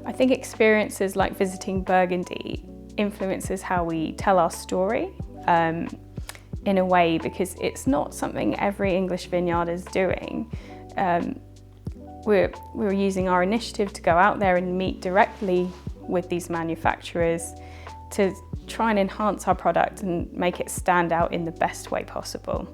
I think experiences like visiting Burgundy influences how we tell our story in a way, because it's not something every English vineyard is doing. We're using our initiative to go out there and meet directly with these manufacturers to try and enhance our product and make it stand out in the best way possible.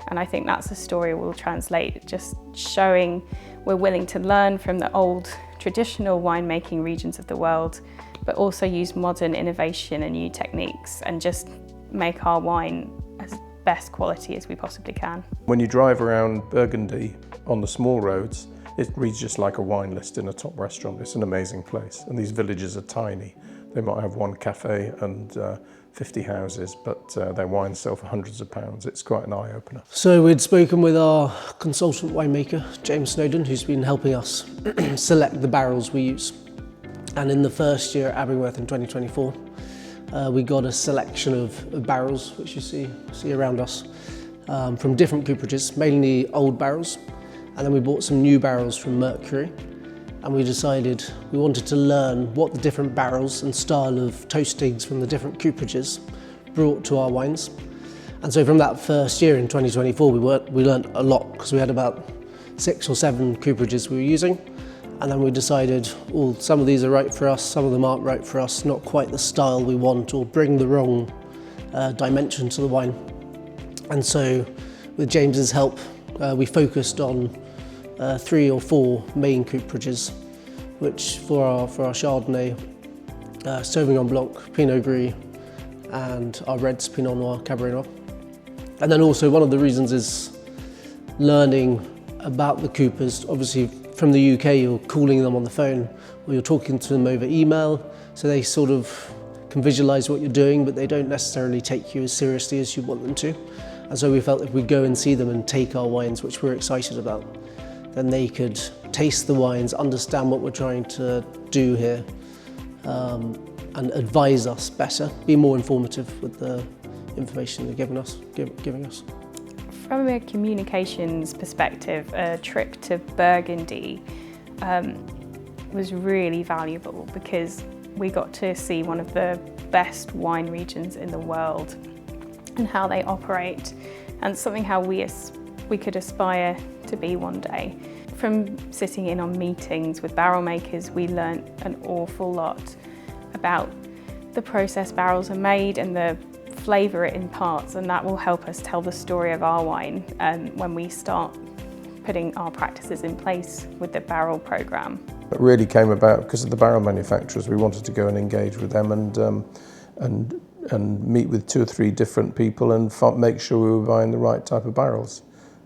And I think that's a story we'll translate, just showing we're willing to learn from the old traditional winemaking regions of the world, but also use modern innovation and new techniques and just make our wine as best quality as we possibly can. When you drive around Burgundy on the small roads, it reads just like a wine list in a top restaurant. It's an amazing place, and these villages are tiny. They might have one cafe and 50 houses, but their wines sell for hundreds of pounds. It's quite an eye-opener. So we'd spoken with our consultant winemaker, James Snowden, who's been helping us select the barrels we use. And in the first year at Abingworth in 2024, we got a selection of barrels, which you see around us, from different cooperages, mainly old barrels. And then we bought some new barrels from Mercury. And we decided we wanted to learn what the different barrels and style of toastings from the different cooperages brought to our wines. And so from that first year in 2024, we learned a lot, because we had about 6 or 7 cooperages we were using. And then we decided, oh, some of these are right for us, some of them aren't right for us, not quite the style we want, or bring the wrong dimension to the wine. And so with James's help, we focused on 3 or 4 main cooperages, which for our Chardonnay, Sauvignon Blanc, Pinot Gris, and our reds, Pinot Noir, Cabernet Noir. And then also one of the reasons is learning about the coopers. Obviously from the UK, you're calling them on the phone, or you're talking to them over email, so they sort of can visualize what you're doing, but they don't necessarily take you as seriously as you want them to. And so we felt if we go and see them and take our wines, which we're excited about, then they could taste the wines, understand what we're trying to do here, and advise us better, be more informative with the information they're giving us. From a communications perspective, a trip to Burgundy was really valuable, because we got to see one of the best wine regions in the world and how they operate, and something how we could aspire to be one day. From sitting in on meetings with barrel makers, we learnt an awful lot about the process barrels are made and the flavour it imparts, and that will help us tell the story of our wine when we start putting our practices in place with the barrel programme. It really came about because of the barrel manufacturers. We wanted to go and engage with them and meet with 2 or 3 different people and make sure we were buying the right type of barrels.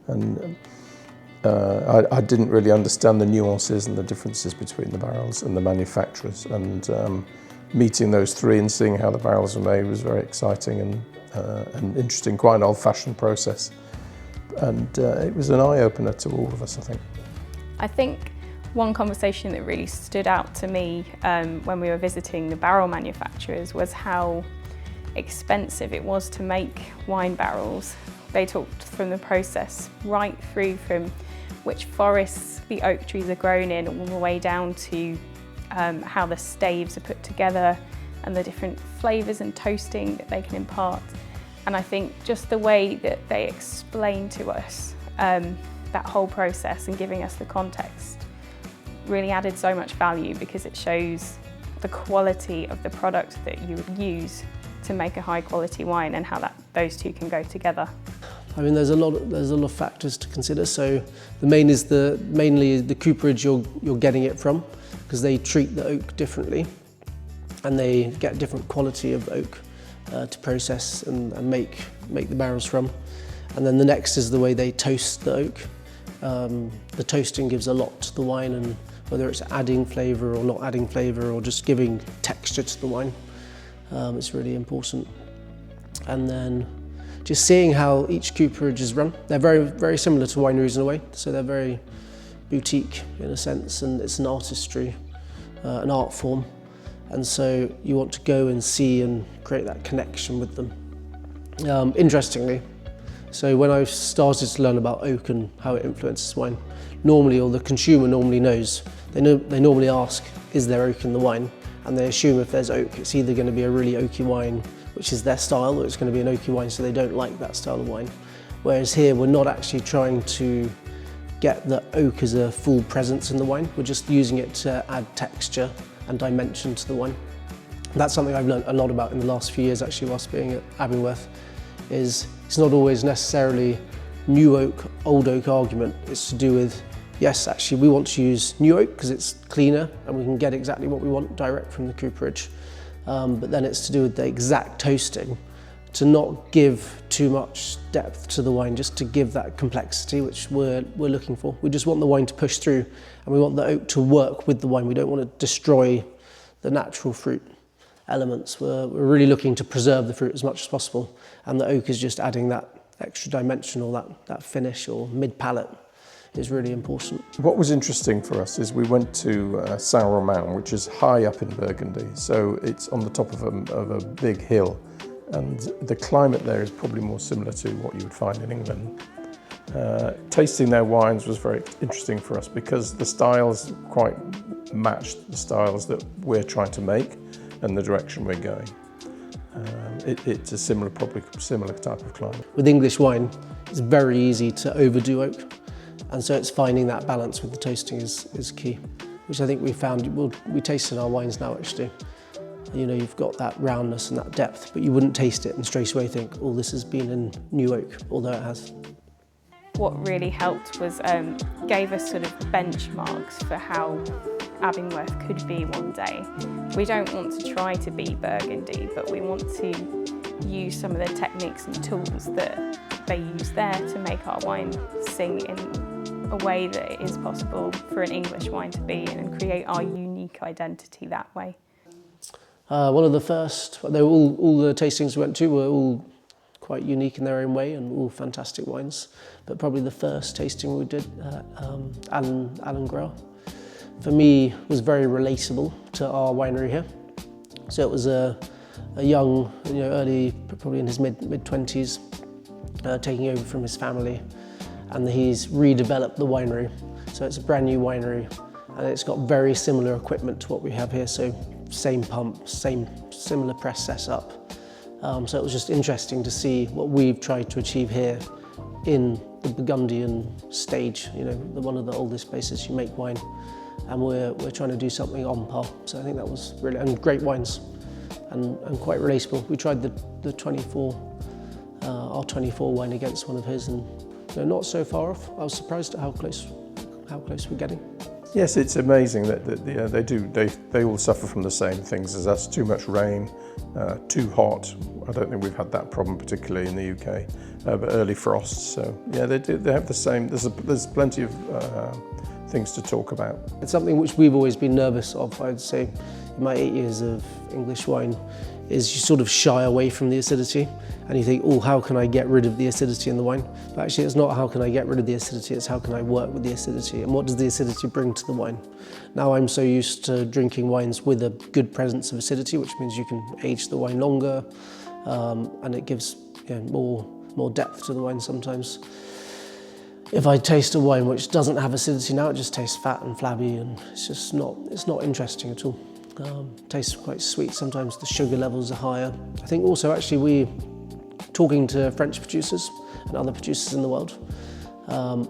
And I didn't really understand the nuances and the differences between the barrels and the manufacturers, and meeting those 3 and seeing how the barrels are made was very exciting and interesting, quite an old-fashioned process. And it was an eye-opener to all of us, I think. I think one conversation that really stood out to me when we were visiting the barrel manufacturers was how expensive it was to make wine barrels. They talked from the process right through from which forests the oak trees are grown in, all the way down to how the staves are put together and the different flavours and toasting that they can impart. And I think just the way that they explain to us that whole process and giving us the context really added so much value, because it shows the quality of the product that you would use to make a high quality wine, and how those 2 can go together. I mean, there's a lot of factors to consider. So the main is mainly the cooperage you're getting it from, because they treat the oak differently, and they get different quality of oak to process and make the barrels from. And then the next is the way they toast the oak. The toasting gives a lot to the wine, and whether it's adding flavour or not adding flavour, or just giving texture to the wine, it's really important. And then just seeing how each cooperage is run. They're very, very similar to wineries in a way, so they're very boutique in a sense, and it's an artistry, an art form. And so you want to go and see and create that connection with them. Interestingly, so when I started to learn about oak and how it influences wine, normally, or the consumer normally knows They normally ask, is there oak in the wine? And they assume if there's oak, it's either going to be a really oaky wine, which is their style, or it's going to be an oaky wine, so they don't like that style of wine. Whereas here, we're not actually trying to get the oak as a full presence in the wine. We're just using it to add texture and dimension to the wine. That's something I've learned a lot about in the last few years, actually, whilst being at Abingworth, is it's not always necessarily new oak, old oak argument. It's to do with, yes, actually we want to use new oak because it's cleaner and we can get exactly what we want direct from the cooperage. But then it's to do with the exact toasting, to not give too much depth to the wine, just to give that complexity which we're looking for. We just want the wine to push through, and we want the oak to work with the wine. We don't want to destroy the natural fruit elements. We're really looking to preserve the fruit as much as possible, and the oak is just adding that extra dimension, or that finish or mid-palate is really important. What was interesting for us is we went to Saint-Romain, which is high up in Burgundy, so it's on the top of a big hill, and the climate there is probably more similar to what you would find in England. Tasting their wines was very interesting for us because the styles quite matched the styles that we're trying to make and the direction we're going. It's a probably similar type of climate. With English wine, it's very easy to overdo oak, and so it's finding that balance with the toasting is key, which I think we found, we taste in our wines now actually. You know, you've got that roundness and that depth, but you wouldn't taste it and straight away think, oh, this has been in new oak, although it has. What really helped was gave us sort of benchmarks for how Abingworth could be one day. We don't want to try to be Burgundy, but we want to use some of the techniques and tools that they use there to make our wine sing in a way that it is possible for an English wine to be, and create our unique identity that way. One of the first, all the tastings we went to were all quite unique in their own way and all fantastic wines, but probably the first tasting we did, Abingworth, for me was very relatable to our winery here. So it was a young, early, probably in his mid-20s, taking over from his family, and he's redeveloped the winery. So it's a brand new winery, and it's got very similar equipment to what we have here. So same pump, similar press setup. So it was just interesting to see what we've tried to achieve here in the Burgundian stage, one of the oldest places you make wine. And we're trying to do something on par. So I think that was really, and great wines and quite relatable. We tried the 24, our 24 wine against one of his, and not so far off. I was surprised at how close we're getting. Yes, it's amazing that they all suffer from the same things as us. Too much rain, too hot. I don't think we've had that problem particularly in the UK, but early frosts. So yeah, they have the same. There's plenty of things to talk about. It's something which we've always been nervous of, I'd say, in my 8 years of English wine, is you sort of shy away from the acidity and you think, oh, how can I get rid of the acidity in the wine? But actually it's not how can I get rid of the acidity, it's how can I work with the acidity, and what does the acidity bring to the wine? Now I'm so used to drinking wines with a good presence of acidity, which means you can age the wine longer, and it gives more depth to the wine sometimes. If I taste a wine which doesn't have acidity now, it just tastes fat and flabby, and it's not interesting at all. Tastes quite sweet. Sometimes the sugar levels are higher. I think also actually talking to French producers and other producers in the world,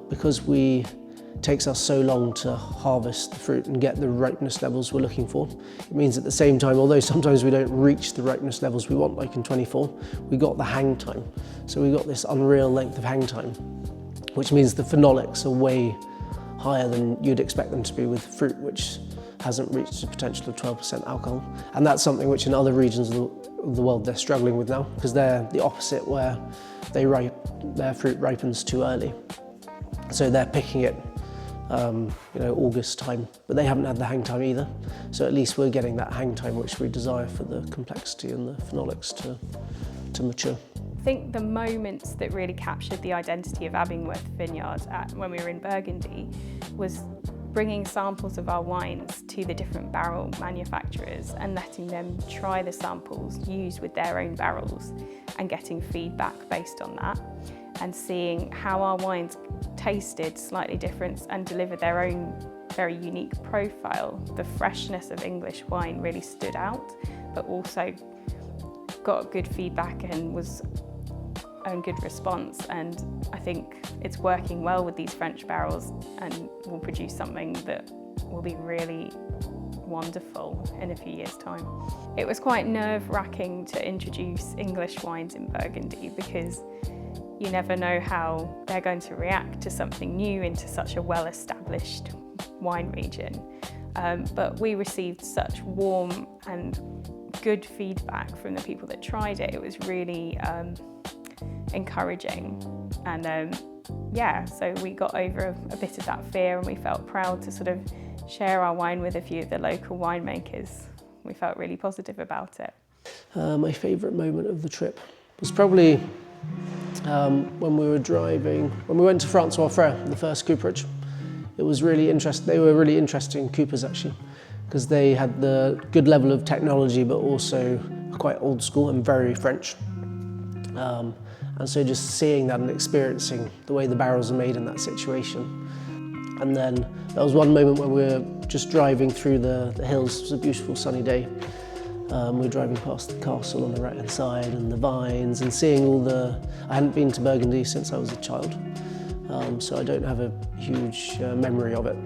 because it takes us so long to harvest the fruit and get the ripeness levels we're looking for. It means at the same time, although sometimes we don't reach the ripeness levels we want, like in 24, we got the hang time. So we got this unreal length of hang time, which means the phenolics are way higher than you'd expect them to be with fruit which hasn't reached the potential of 12% alcohol. And that's something which in other regions of the world they're struggling with now, because they're the opposite, where their fruit ripens too early. So they're picking it August time, but they haven't had the hang time either. So at least we're getting that hang time which we desire for the complexity and the phenolics to mature. I think the moments that really captured the identity of Abingworth Vineyard when we were in Burgundy was bringing samples of our wines to the different barrel manufacturers and letting them try the samples used with their own barrels and getting feedback based on that, and seeing how our wines tasted slightly different and delivered their own very unique profile. The freshness of English wine really stood out, but also got good feedback and was a good response. And I think it's working well with these French barrels and will produce something that will be really wonderful in a few years' time. It was quite nerve-wracking to introduce English wines in Burgundy because you never know how they're going to react to something new into such a well-established wine region. But we received such warm and good feedback from the people that tried it. It was really encouraging. And yeah, so we got over a bit of that fear, and we felt proud to sort of share our wine with a few of the local winemakers. We felt really positive about it. My favourite moment of the trip was probably when we were driving, when we went to Francois Frere, the first cooperage. It was really interesting. They were really interesting coopers actually, because they had the good level of technology, but also quite old school and very French. And so just seeing that and experiencing the way the barrels are made in that situation. And then there was one moment when we were just driving through the hills. It was a beautiful sunny day. We were driving past the castle on the right-hand side and the vines and seeing all the... I hadn't been to Burgundy since I was a child, so I don't have a huge memory of it.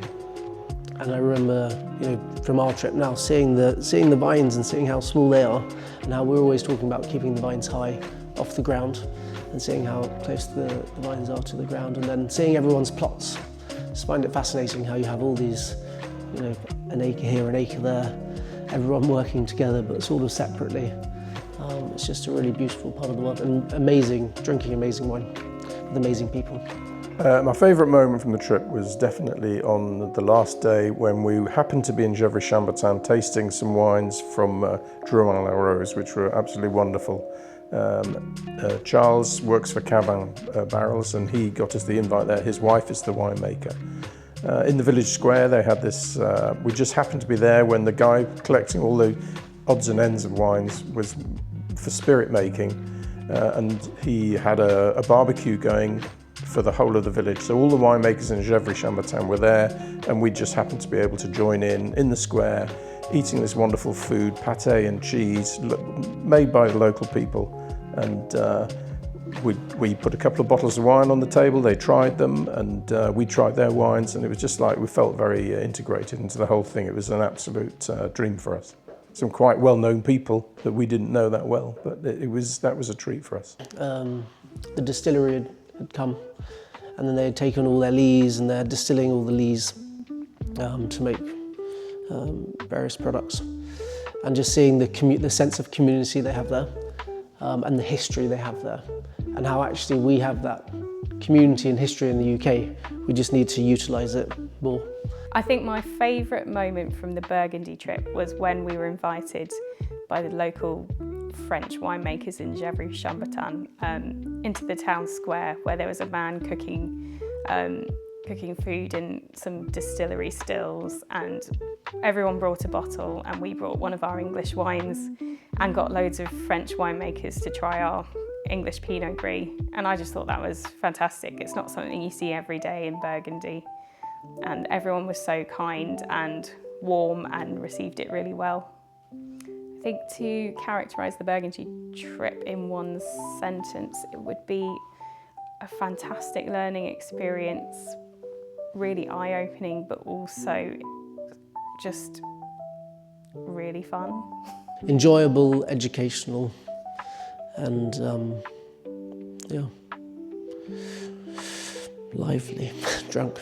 And I remember, you know, from our trip now, seeing the vines and seeing how small they are, and how we're always talking about keeping the vines high off the ground, and seeing how close the vines are to the ground, and then seeing everyone's plots. I just find it fascinating how you have all these, you know, an acre here, an acre there, everyone working together but sort of separately. It's just a really beautiful part of the world, and amazing, drinking amazing wine with amazing people. My favourite moment from the trip was definitely on the last day when we happened to be in Gevrey-Chambertin tasting some wines from Drouin-la-Rose, which were absolutely wonderful. Charles works for Cabin Barrels, and he got us the invite there. His wife is the winemaker. In the village square they had this, we just happened to be there when the guy collecting all the odds and ends of wines was for spirit making, and he had a barbecue going for the whole of the village. So all the winemakers in Gevrey-Chambertin were there, and we just happened to be able to join in the square, eating this wonderful food, pâté and cheese, made by the local people. And we put a couple of bottles of wine on the table, they tried them, and we tried their wines, and it was just like we felt very integrated into the whole thing. It was an absolute dream for us. Some quite well-known people that we didn't know that well, but that was a treat for us. The distillery had come, and then they had taken all their lees, and they're distilling all the lees to make various products. And just seeing the sense of community they have there, and the history they have there, and how actually we have that community and history in the UK. We just need to utilise it more. I think my favourite moment from the Burgundy trip was when we were invited by the local French winemakers in Gevrey-Chambertin into the town square, where there was a man cooking food in some distillery stills, and everyone brought a bottle, and we brought one of our English wines and got loads of French winemakers to try our English Pinot Gris, and I just thought that was fantastic. It's not something you see every day in Burgundy, and everyone was so kind and warm and received it really well. I think to characterise the Burgundy trip in one sentence, it would be a fantastic learning experience, really eye-opening, but also just really fun. Enjoyable, educational, and yeah, lively, drunk.